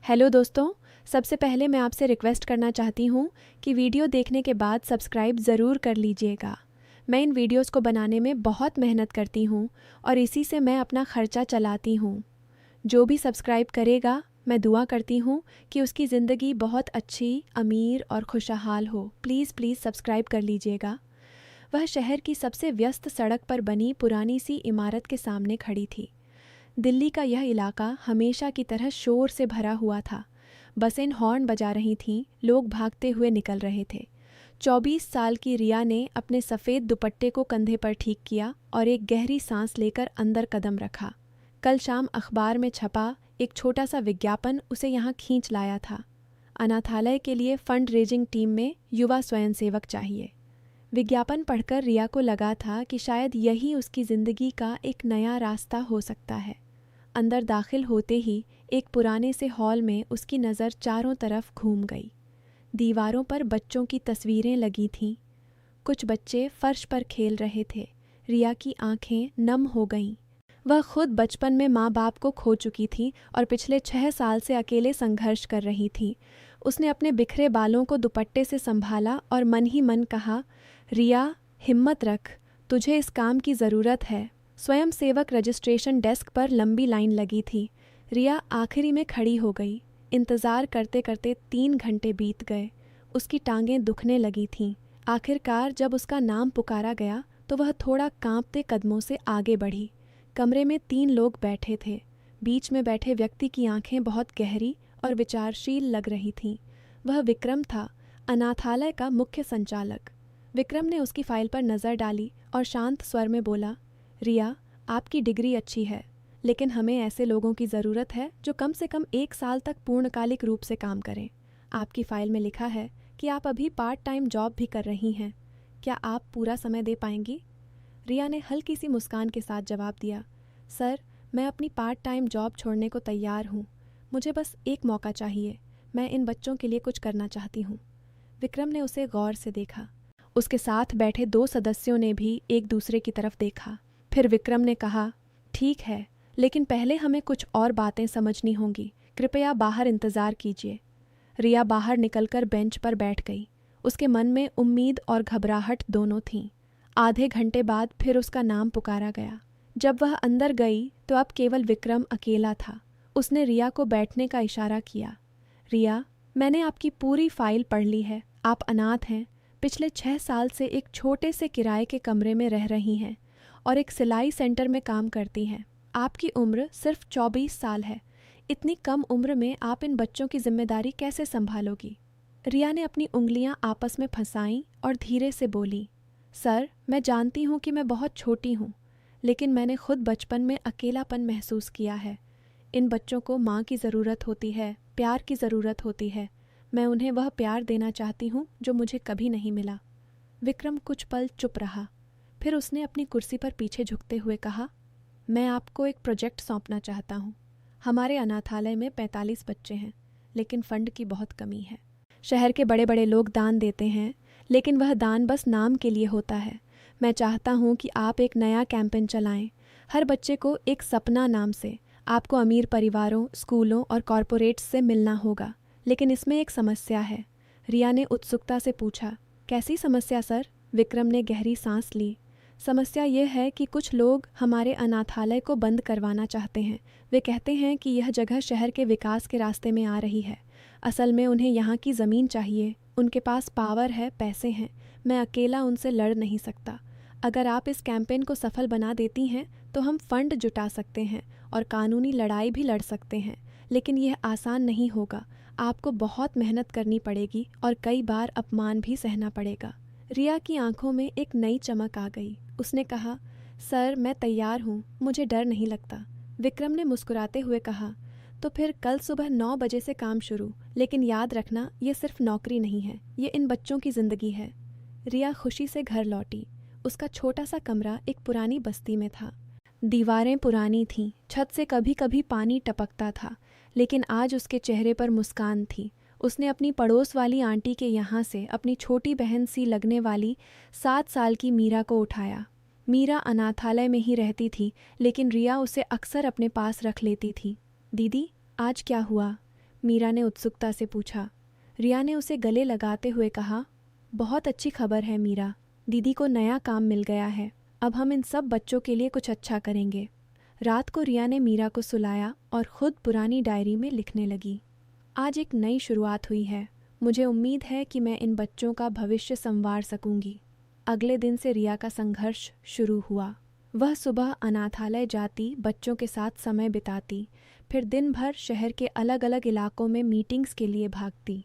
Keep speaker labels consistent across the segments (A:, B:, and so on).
A: Hello दोस्तों, सबसे पहले मैं आपसे रिक्वेस्ट करना चाहती हूँ कि वीडियो देखने के बाद सब्सक्राइब ज़रूर कर लीजिएगा। मैं इन वीडियोस को बनाने में बहुत मेहनत करती हूँ और इसी से मैं अपना खर्चा चलाती हूँ। जो भी सब्सक्राइब करेगा, मैं दुआ करती हूँ कि उसकी ज़िंदगी बहुत अच्छी, अमीर और खुशहाल हो। प्लीज़ प्लीज़ सब्सक्राइब कर लीजिएगा। वह शहर की सबसे व्यस्त सड़क पर बनी पुरानी सी इमारत के सामने खड़ी थी। दिल्ली का यह इलाका हमेशा की तरह शोर से भरा हुआ था। बसें हॉर्न बजा रही थीं, लोग भागते हुए निकल रहे थे। 24 साल की रिया ने अपने सफ़ेद दुपट्टे को कंधे पर ठीक किया और एक गहरी सांस लेकर अंदर कदम रखा। कल शाम अखबार में छपा एक छोटा सा विज्ञापन उसे यहाँ खींच लाया था। अनाथालय के लिए फंड रेजिंग टीम में युवा स्वयंसेवक चाहिए। विज्ञापन पढ़कर रिया को लगा था कि शायद यही उसकी ज़िंदगी का एक नया रास्ता हो सकता है। अंदर दाखिल होते ही एक पुराने से हॉल में उसकी नज़र चारों तरफ घूम गई। दीवारों पर बच्चों की तस्वीरें लगी थीं। कुछ बच्चे फर्श पर खेल रहे थे। रिया की आंखें नम हो गईं। वह खुद बचपन में माँ बाप को खो चुकी थी और पिछले 6 साल से अकेले संघर्ष कर रही थी। उसने अपने बिखरे बालों को दुपट्टे से संभाला और मन ही मन कहा, रिया, हिम्मत रख, तुझे इस काम की ज़रूरत है। स्वयंसेवक रजिस्ट्रेशन डेस्क पर लंबी लाइन लगी थी। रिया आखिरी में खड़ी हो गई। इंतज़ार करते करते 3 घंटे बीत गए। उसकी टांगें दुखने लगी थीं। आखिरकार जब उसका नाम पुकारा गया तो वह थोड़ा कांपते कदमों से आगे बढ़ी। कमरे में 3 लोग बैठे थे। बीच में बैठे व्यक्ति की आंखें बहुत गहरी और विचारशील लग रही थीं। वह विक्रम था, अनाथालय का मुख्य संचालक। विक्रम ने उसकी फाइल पर नज़र डाली और शांत स्वर में बोला, रिया, आपकी डिग्री अच्छी है, लेकिन हमें ऐसे लोगों की ज़रूरत है जो कम से कम 1 साल तक पूर्णकालिक रूप से काम करें। आपकी फ़ाइल में लिखा है कि आप अभी पार्ट टाइम जॉब भी कर रही हैं। क्या आप पूरा समय दे पाएंगी? रिया ने हल्की सी मुस्कान के साथ जवाब दिया, सर, मैं अपनी पार्ट टाइम जॉब छोड़ने को तैयार हूँ। मुझे बस एक मौका चाहिए। मैं इन बच्चों के लिए कुछ करना चाहती हूँ। विक्रम ने उसे गौर से देखा। उसके साथ बैठे 2 सदस्यों ने भी एक दूसरे की तरफ देखा। फिर विक्रम ने कहा, ठीक है, लेकिन पहले हमें कुछ और बातें समझनी होंगी। कृपया बाहर इंतज़ार कीजिए। रिया बाहर निकलकर बेंच पर बैठ गई। उसके मन में उम्मीद और घबराहट दोनों थीं। आधे घंटे बाद फिर उसका नाम पुकारा गया। जब वह अंदर गई तो अब केवल विक्रम अकेला था। उसने रिया को बैठने का इशारा किया। रिया, मैंने आपकी पूरी फाइल पढ़ ली है। आप अनाथ हैं। पिछले 6 साल से एक छोटे से किराए के कमरे में रह रही हैं और एक सिलाई सेंटर में काम करती हैं। आपकी उम्र सिर्फ 24 साल है। इतनी कम उम्र में आप इन बच्चों की जिम्मेदारी कैसे संभालोगी? रिया ने अपनी उंगलियां आपस में फंसाईं और धीरे से बोली, सर, मैं जानती हूँ कि मैं बहुत छोटी हूँ, लेकिन मैंने खुद बचपन में अकेलापन महसूस किया है। इन बच्चों को माँ की ज़रूरत होती है, प्यार की ज़रूरत होती है। मैं उन्हें वह प्यार देना चाहती हूँ जो मुझे कभी नहीं मिला। विक्रम कुछ पल चुप रहा। फिर उसने अपनी कुर्सी पर पीछे झुकते हुए कहा, मैं आपको एक प्रोजेक्ट सौंपना चाहता हूँ। हमारे अनाथालय में 45 बच्चे हैं, लेकिन फंड की बहुत कमी है। शहर के बड़े बड़े लोग दान देते हैं, लेकिन वह दान बस नाम के लिए होता है। मैं चाहता हूँ कि आप एक नया कैंपेन चलाएं। हर बच्चे को एक सपना नाम से। आपको अमीर परिवारों, स्कूलों और कॉरपोरेट्स से मिलना होगा, लेकिन इसमें एक समस्या है। रिया ने उत्सुकता से पूछा, कैसी समस्या सर? विक्रम ने गहरी सांस ली। समस्या यह है कि कुछ लोग हमारे अनाथालय को बंद करवाना चाहते हैं। वे कहते हैं कि यह जगह शहर के विकास के रास्ते में आ रही है। असल में उन्हें यहाँ की ज़मीन चाहिए। उनके पास पावर है, पैसे हैं। मैं अकेला उनसे लड़ नहीं सकता। अगर आप इस कैंपेन को सफल बना देती हैं तो हम फंड जुटा सकते हैं और कानूनी लड़ाई भी लड़ सकते हैं, लेकिन यह आसान नहीं होगा। आपको बहुत मेहनत करनी पड़ेगी और कई बार अपमान भी सहना पड़ेगा। रिया की आंखों में एक नई चमक आ गई। उसने कहा, सर, मैं तैयार हूँ, मुझे डर नहीं लगता। विक्रम ने मुस्कुराते हुए कहा, तो फिर कल सुबह 9 बजे से काम शुरू, लेकिन याद रखना, ये सिर्फ नौकरी नहीं है, ये इन बच्चों की ज़िंदगी है। रिया खुशी से घर लौटी। उसका छोटा सा कमरा एक पुरानी बस्ती में था। दीवारें पुरानी थीं, छत से कभी कभी पानी टपकता था, लेकिन आज उसके चेहरे पर मुस्कान थी। उसने अपनी पड़ोस वाली आंटी के यहाँ से अपनी छोटी बहन सी लगने वाली 7 साल की मीरा को उठाया। मीरा अनाथालय में ही रहती थी, लेकिन रिया उसे अक्सर अपने पास रख लेती थी। दीदी, आज क्या हुआ? मीरा ने उत्सुकता से पूछा। रिया ने उसे गले लगाते हुए कहा, बहुत अच्छी खबर है मीरा, दीदी को नया काम मिल गया है। अब हम इन सब बच्चों के लिए कुछ अच्छा करेंगे। रात को रिया ने मीरा को सुलाया और खुद पुरानी डायरी में लिखने लगी। आज एक नई शुरुआत हुई है। मुझे उम्मीद है कि मैं इन बच्चों का भविष्य संवार सकूंगी। अगले दिन से रिया का संघर्ष शुरू हुआ। वह सुबह अनाथालय जाती, बच्चों के साथ समय बिताती, फिर दिन भर शहर के अलग अलग इलाकों में मीटिंग्स के लिए भागती।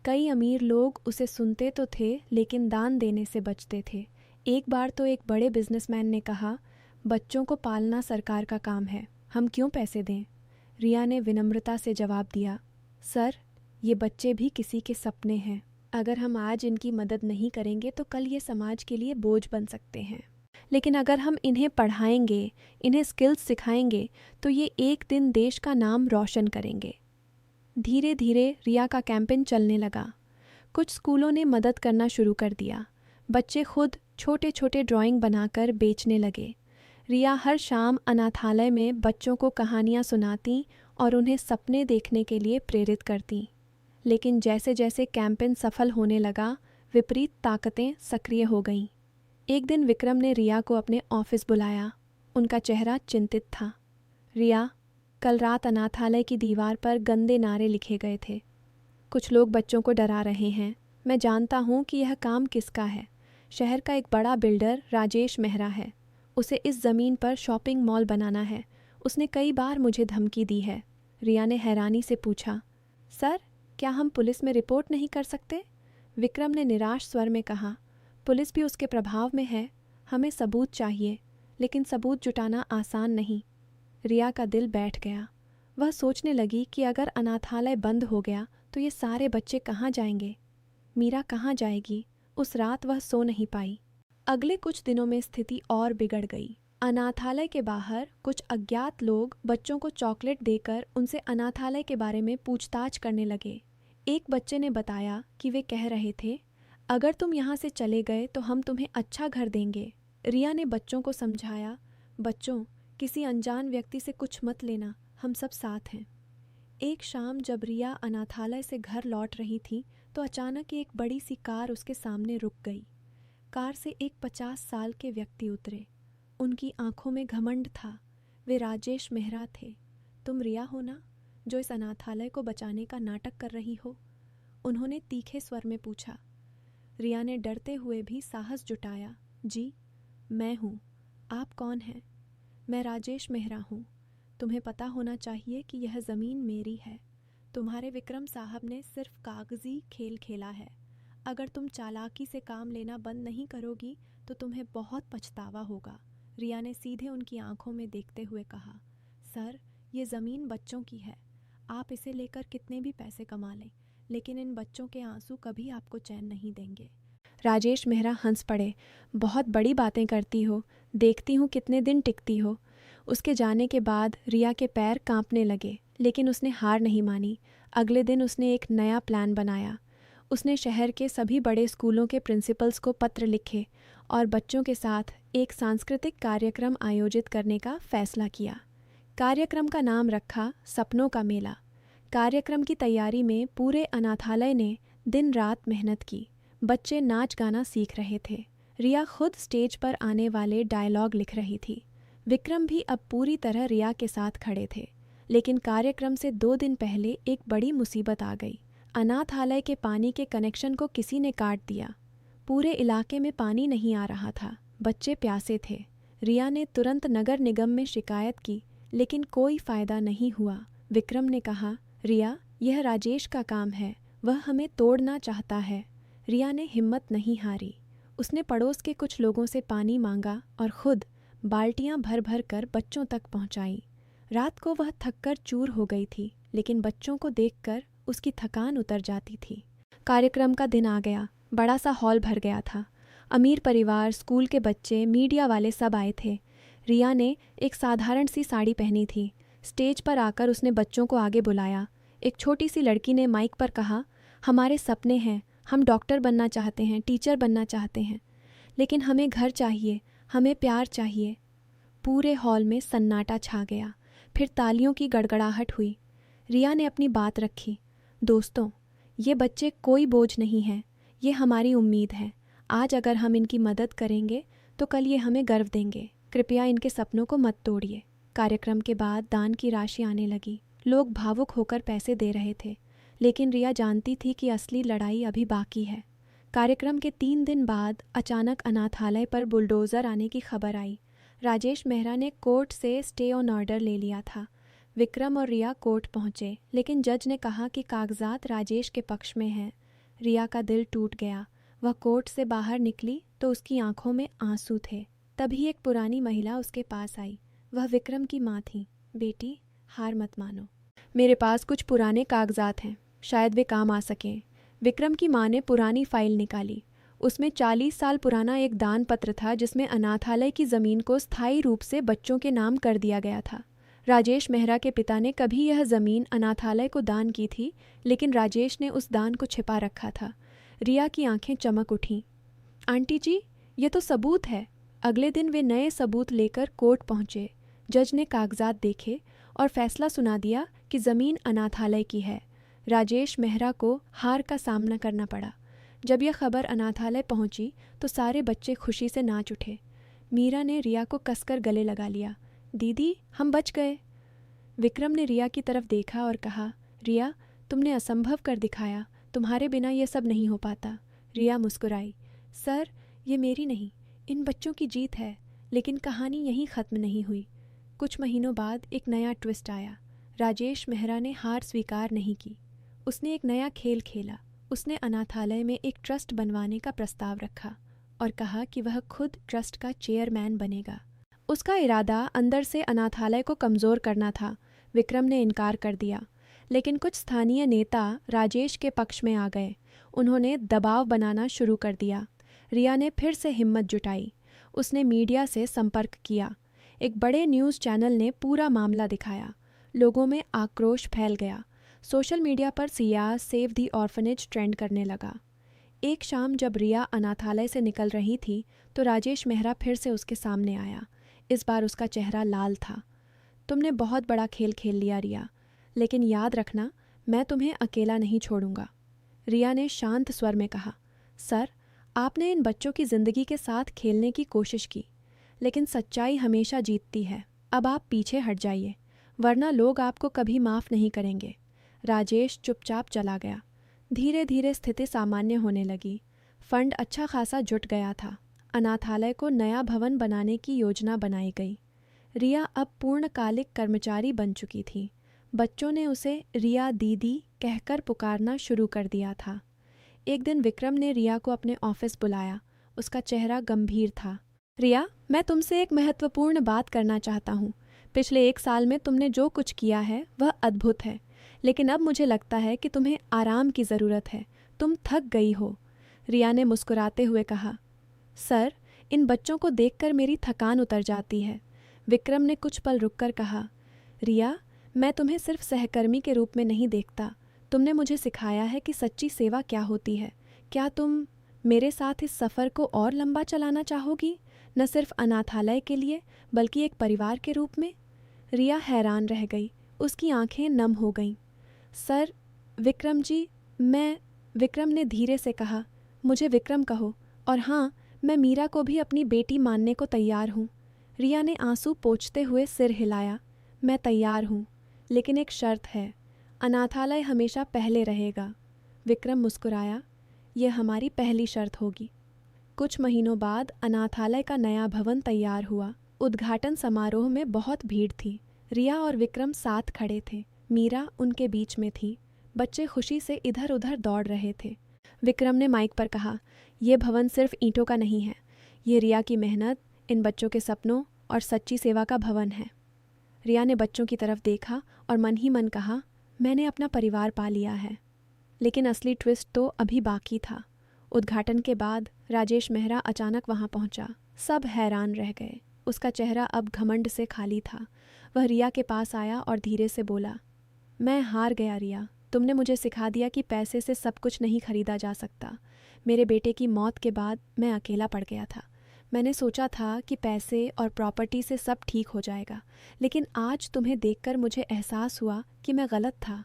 A: कई अमीर लोग उसे सुनते तो थे लेकिन दान देने से बचते थे। एक बार तो एक बड़े बिजनेसमैन ने कहा, बच्चों को पालना सरकार का काम है, हम क्यों पैसे दें? रिया ने विनम्रता से जवाब दिया, सर, ये बच्चे भी किसी के सपने हैं। अगर हम आज इनकी मदद नहीं करेंगे तो कल ये समाज के लिए बोझ बन सकते हैं। लेकिन अगर हम इन्हें पढ़ाएंगे, इन्हें स्किल्स सिखाएंगे तो ये एक दिन देश का नाम रोशन करेंगे। धीरे धीरे रिया का कैंपेन चलने लगा। कुछ स्कूलों ने मदद करना शुरू कर दिया। बच्चे खुद छोटे छोटे ड्राइंग बनाकर बेचने लगे। रिया हर शाम अनाथालय में बच्चों को कहानियाँ सुनाती और उन्हें सपने देखने के लिए प्रेरित करती। लेकिन जैसे जैसे कैंपेन सफल होने लगा, विपरीत ताकतें सक्रिय हो गईं। एक दिन विक्रम ने रिया को अपने ऑफिस बुलाया। उनका चेहरा चिंतित था। रिया, कल रात अनाथालय की दीवार पर गंदे नारे लिखे गए थे। कुछ लोग बच्चों को डरा रहे हैं। मैं जानता हूँ कि यह काम किसका है। शहर का एक बड़ा बिल्डर राजेश मेहरा है। उसे इस ज़मीन पर शॉपिंग मॉल बनाना है। उसने कई बार मुझे धमकी दी है। रिया ने हैरानी से पूछा, सर, क्या हम पुलिस में रिपोर्ट नहीं कर सकते? विक्रम ने निराश स्वर में कहा, पुलिस भी उसके प्रभाव में है। हमें सबूत चाहिए, लेकिन सबूत जुटाना आसान नहीं। रिया का दिल बैठ गया। वह सोचने लगी कि अगर अनाथालय बंद हो गया तो ये सारे बच्चे कहाँ जाएंगे? मीरा कहाँ जाएगी? उस रात वह सो नहीं पाई। अगले कुछ दिनों में स्थिति और बिगड़ गई। अनाथालय के बाहर कुछ अज्ञात लोग बच्चों को चॉकलेट देकर उनसे अनाथालय के बारे में पूछताछ करने लगे। एक बच्चे ने बताया कि वे कह रहे थे, अगर तुम यहाँ से चले गए तो हम तुम्हें अच्छा घर देंगे। रिया ने बच्चों को समझाया, बच्चों, किसी अनजान व्यक्ति से कुछ मत लेना, हम सब साथ हैं। एक शाम जब रिया अनाथालय से घर लौट रही थी तो अचानक एक बड़ी सी कार उसके सामने रुक गई। कार से एक 50 साल के व्यक्ति उतरे। उनकी आंखों में घमंड था। वे राजेश मेहरा थे। तुम रिया हो ना, जो इस अनाथालय को बचाने का नाटक कर रही हो? उन्होंने तीखे स्वर में पूछा। रिया ने डरते हुए भी साहस जुटाया, जी, मैं हूँ। आप कौन हैं? मैं राजेश मेहरा हूँ। तुम्हें पता होना चाहिए कि यह ज़मीन मेरी है। तुम्हारे विक्रम साहब ने सिर्फ कागजी खेल खेला है। अगर तुम चालाकी से काम लेना बंद नहीं करोगी तो तुम्हें बहुत पछतावा होगा। रिया ने सीधे उनकी आंखों में देखते हुए कहा, सर, ये ज़मीन बच्चों की है। आप इसे लेकर कितने भी पैसे कमा लें, लेकिन इन बच्चों के आंसू कभी आपको चैन नहीं देंगे। राजेश मेहरा हंस पड़े। बहुत बड़ी बातें करती हो, देखती हूँ कितने दिन टिकती हो। उसके जाने के बाद रिया के पैर कांपने लगे, लेकिन उसने हार नहीं मानी। अगले दिन उसने एक नया प्लान बनाया। उसने शहर के सभी बड़े स्कूलों के प्रिंसिपल्स को पत्र लिखे और बच्चों के साथ एक सांस्कृतिक कार्यक्रम आयोजित करने का फैसला किया। कार्यक्रम का नाम रखा सपनों का मेला। कार्यक्रम की तैयारी में पूरे अनाथालय ने दिन रात मेहनत की। बच्चे नाच गाना सीख रहे थे। रिया खुद स्टेज पर आने वाले डायलॉग लिख रही थी। विक्रम भी अब पूरी तरह रिया के साथ खड़े थे। लेकिन कार्यक्रम से 2 दिन पहले एक बड़ी मुसीबत आ गई। अनाथालय के पानी के कनेक्शन को किसी ने काट दिया। पूरे इलाके में पानी नहीं आ रहा था। बच्चे प्यासे थे। रिया ने तुरंत नगर निगम में शिकायत की, लेकिन कोई फ़ायदा नहीं हुआ। विक्रम ने कहा, रिया, यह राजेश का काम है, वह हमें तोड़ना चाहता है। रिया ने हिम्मत नहीं हारी। उसने पड़ोस के कुछ लोगों से पानी मांगा और खुद बाल्टियां भर भर कर बच्चों तक पहुंचाई। रात को वह थककर चूर हो गई थी, लेकिन बच्चों को देखकर उसकी थकान उतर जाती थी। कार्यक्रम का दिन आ गया। बड़ा सा हॉल भर गया था। अमीर परिवार, स्कूल के बच्चे, मीडिया वाले सब आए थे। रिया ने एक साधारण सी साड़ी पहनी थी। स्टेज पर आकर उसने बच्चों को आगे बुलाया। एक छोटी सी लड़की ने माइक पर कहा, हमारे सपने हैं, हम डॉक्टर बनना चाहते हैं, टीचर बनना चाहते हैं, लेकिन हमें घर चाहिए, हमें प्यार चाहिए। पूरे हॉल में सन्नाटा छा गया। फिर तालियों की गड़गड़ाहट हुई। रिया ने अपनी बात रखी। दोस्तों, ये बच्चे कोई बोझ नहीं हैं, ये हमारी उम्मीद है। आज अगर हम इनकी मदद करेंगे तो कल ये हमें गर्व देंगे। कृपया इनके सपनों को मत तोड़िए। कार्यक्रम के बाद दान की राशि आने लगी। लोग भावुक होकर पैसे दे रहे थे, लेकिन रिया जानती थी कि असली लड़ाई अभी बाकी है। कार्यक्रम के 3 दिन बाद अचानक अनाथालय पर बुलडोज़र आने की खबर आई। राजेश मेहरा ने कोर्ट से स्टे ऑन ऑर्डर ले लिया था। विक्रम और रिया कोर्ट पहुंचे, लेकिन जज ने कहा कि कागजात राजेश के पक्ष में हैं। रिया का दिल टूट गया। वह कोर्ट से बाहर निकली तो उसकी आंखों में आंसू थे। तभी एक पुरानी महिला उसके पास आई। वह विक्रम की माँ थी। बेटी, हार मत मानो, मेरे पास कुछ पुराने कागजात हैं, शायद वे काम आ सकें। विक्रम की माँ ने पुरानी फाइल निकाली। उसमें 40 साल पुराना एक दान पत्र था, जिसमें अनाथालय की ज़मीन को स्थायी रूप से बच्चों के नाम कर दिया गया था। राजेश मेहरा के पिता ने कभी यह ज़मीन अनाथालय को दान की थी, लेकिन राजेश ने उस दान को छिपा रखा था। रिया की आंखें चमक उठीं। आंटी जी, ये तो सबूत है। अगले दिन वे नए सबूत लेकर कोर्ट पहुंचे। जज ने कागजात देखे और फैसला सुना दिया कि ज़मीन अनाथालय की है। राजेश मेहरा को हार का सामना करना पड़ा। जब यह खबर अनाथालय पहुंची तो सारे बच्चे खुशी से नाच उठे। मीरा ने रिया को कसकर गले लगा लिया। दीदी, हम बच गए। विक्रम ने रिया की तरफ देखा और कहा, रिया, तुमने असंभव कर दिखाया। तुम्हारे बिना ये सब नहीं हो पाता। रिया मुस्कुराई। सर, ये मेरी नहीं, इन बच्चों की जीत है। लेकिन कहानी यहीं ख़त्म नहीं हुई। कुछ महीनों बाद एक नया ट्विस्ट आया। राजेश मेहरा ने हार स्वीकार नहीं की। उसने एक नया खेल खेला। उसने अनाथालय में एक ट्रस्ट बनवाने का प्रस्ताव रखा और कहा कि वह खुद ट्रस्ट का चेयरमैन बनेगा। उसका इरादा अंदर से अनाथालय को कमज़ोर करना था। विक्रम ने इनकार कर दिया, लेकिन कुछ स्थानीय नेता राजेश के पक्ष में आ गए। उन्होंने दबाव बनाना शुरू कर दिया। रिया ने फिर से हिम्मत जुटाई। उसने मीडिया से संपर्क किया। एक बड़े न्यूज़ चैनल ने पूरा मामला दिखाया। लोगों में आक्रोश फैल गया। सोशल मीडिया पर सियाह सेव दी ऑर्फनेज ट्रेंड करने लगा। एक शाम जब रिया अनाथालय से निकल रही थी तो राजेश मेहरा फिर से उसके सामने आया। इस बार उसका चेहरा लाल था। तुमने बहुत बड़ा खेल खेल लिया रिया, लेकिन याद रखना, मैं तुम्हें अकेला नहीं छोड़ूंगा। रिया ने शांत स्वर में कहा, सर, आपने इन बच्चों की ज़िंदगी के साथ खेलने की कोशिश की, लेकिन सच्चाई हमेशा जीतती है। अब आप पीछे हट जाइए, वरना लोग आपको कभी माफ़ नहीं करेंगे। राजेश चुपचाप चला गया। धीरे धीरे स्थिति सामान्य होने लगी। फंड अच्छा खासा जुट गया था। अनाथालय को नया भवन बनाने की योजना बनाई गई। रिया अब पूर्णकालिक कर्मचारी बन चुकी थी। बच्चों ने उसे रिया दीदी कहकर पुकारना शुरू कर दिया था। एक दिन विक्रम ने रिया को अपने ऑफिस बुलाया। उसका चेहरा गंभीर था। रिया, मैं तुमसे एक महत्वपूर्ण बात करना चाहता हूँ। पिछले 1 साल में तुमने जो कुछ किया है वह अद्भुत है, लेकिन अब मुझे लगता है कि तुम्हें आराम की ज़रूरत है। तुम थक गई हो। रिया ने मुस्कुराते हुए कहा, सर, इन बच्चों को देखकर मेरी थकान उतर जाती है। विक्रम ने कुछ पल रुककर कहा, रिया, मैं तुम्हें सिर्फ सहकर्मी के रूप में नहीं देखता। तुमने मुझे सिखाया है कि सच्ची सेवा क्या होती है। क्या तुम मेरे साथ इस सफ़र को और लंबा चलाना चाहोगी, न सिर्फ अनाथालय के लिए बल्कि एक परिवार के रूप में? रिया हैरान रह गई। उसकी आंखें नम हो गईं। सर, विक्रम जी, विक्रम ने धीरे से कहा, मुझे विक्रम कहो, और हाँ, मैं मीरा को भी अपनी बेटी मानने को तैयार हूँ। रिया ने आंसू पोंछते हुए सिर हिलाया। मैं तैयार हूँ, लेकिन एक शर्त है। अनाथालय हमेशा पहले रहेगा। विक्रम मुस्कुराया। यह हमारी पहली शर्त होगी। कुछ महीनों बाद अनाथालय का नया भवन तैयार हुआ। उद्घाटन समारोह में बहुत भीड़ थी। रिया और विक्रम साथ खड़े थे। मीरा उनके बीच में थी। बच्चे खुशी से इधर उधर दौड़ रहे थे। विक्रम ने माइक पर कहा, यह भवन सिर्फ ईंटों का नहीं है। ये रिया की मेहनत, इन बच्चों के सपनों और सच्ची सेवा का भवन है। रिया ने बच्चों की तरफ देखा और मन ही मन कहा, मैंने अपना परिवार पा लिया है। लेकिन असली ट्विस्ट तो अभी बाकी था। उद्घाटन के बाद राजेश मेहरा अचानक वहां पहुंचा। सब हैरान रह गए। उसका चेहरा अब घमंड से खाली था। वह रिया के पास आया और धीरे से बोला, मैं हार गया रिया। तुमने मुझे सिखा दिया कि पैसे से सब कुछ नहीं खरीदा जा सकता। मेरे बेटे की मौत के बाद मैं अकेला पड़ गया था। मैंने सोचा था कि पैसे और प्रॉपर्टी से सब ठीक हो जाएगा, लेकिन आज तुम्हें देखकर मुझे एहसास हुआ कि मैं गलत था।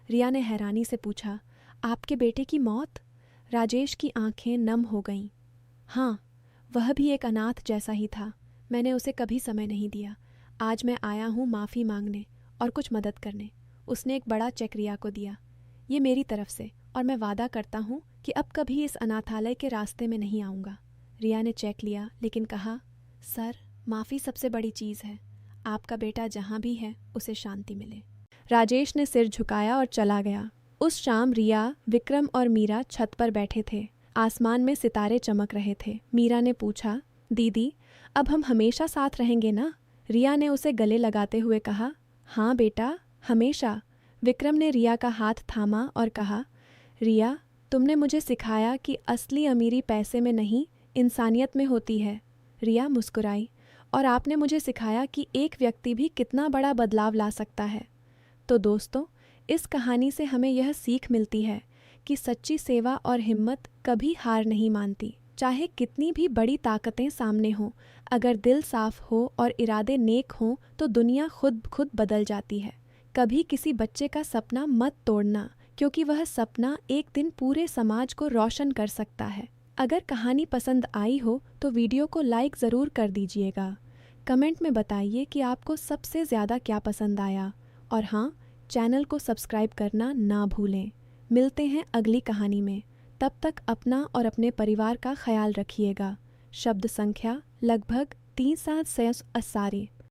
A: रिया ने हैरानी से पूछा, आपके बेटे की मौत? राजेश की आंखें नम हो गईं। हाँ, वह भी एक अनाथ जैसा ही था। मैंने उसे कभी समय नहीं दिया। आज मैं आया हूँ माफ़ी मांगने और कुछ मदद करने। उसने एक बड़ा चेक रिया को दिया। ये मेरी तरफ से, और मैं वादा करता हूँ कि अब कभी इस अनाथालय के रास्ते में नहीं आऊँगा। रिया ने चेक लिया लेकिन कहा, सर, माफ़ी सबसे बड़ी चीज़ है। आपका बेटा जहाँ भी है उसे शांति मिले। राजेश ने सिर झुकाया और चला गया। उस शाम रिया, विक्रम और मीरा छत पर बैठे थे। आसमान में सितारे चमक रहे थे। मीरा ने पूछा, दीदी, अब हम हमेशा साथ रहेंगे ना? रिया ने उसे गले लगाते हुए कहा, हाँ बेटा, हमेशा। विक्रम ने रिया का हाथ थामा और कहा, रिया, तुमने मुझे सिखाया कि असली अमीरी पैसे में नहीं, इंसानियत में होती है। रिया मुस्कुराई, और आपने मुझे सिखाया कि एक व्यक्ति भी कितना बड़ा बदलाव ला सकता है। तो दोस्तों, इस कहानी से हमें यह सीख मिलती है कि सच्ची सेवा और हिम्मत कभी हार नहीं मानती। चाहे कितनी भी बड़ी ताकतें सामने हों, अगर दिल साफ हो और इरादे नेक हों तो दुनिया खुद बदल जाती है। कभी किसी बच्चे का सपना मत तोड़ना, क्योंकि वह सपना एक दिन पूरे समाज को रोशन कर सकता है। अगर कहानी पसंद आई हो तो वीडियो को लाइक ज़रूर कर दीजिएगा। कमेंट में बताइए कि आपको सबसे ज़्यादा क्या पसंद आया, और हाँ, चैनल को सब्सक्राइब करना ना भूलें। मिलते हैं अगली कहानी में। तब तक अपना और अपने परिवार का ख्याल रखिएगा। शब्द संख्या लगभग 3780।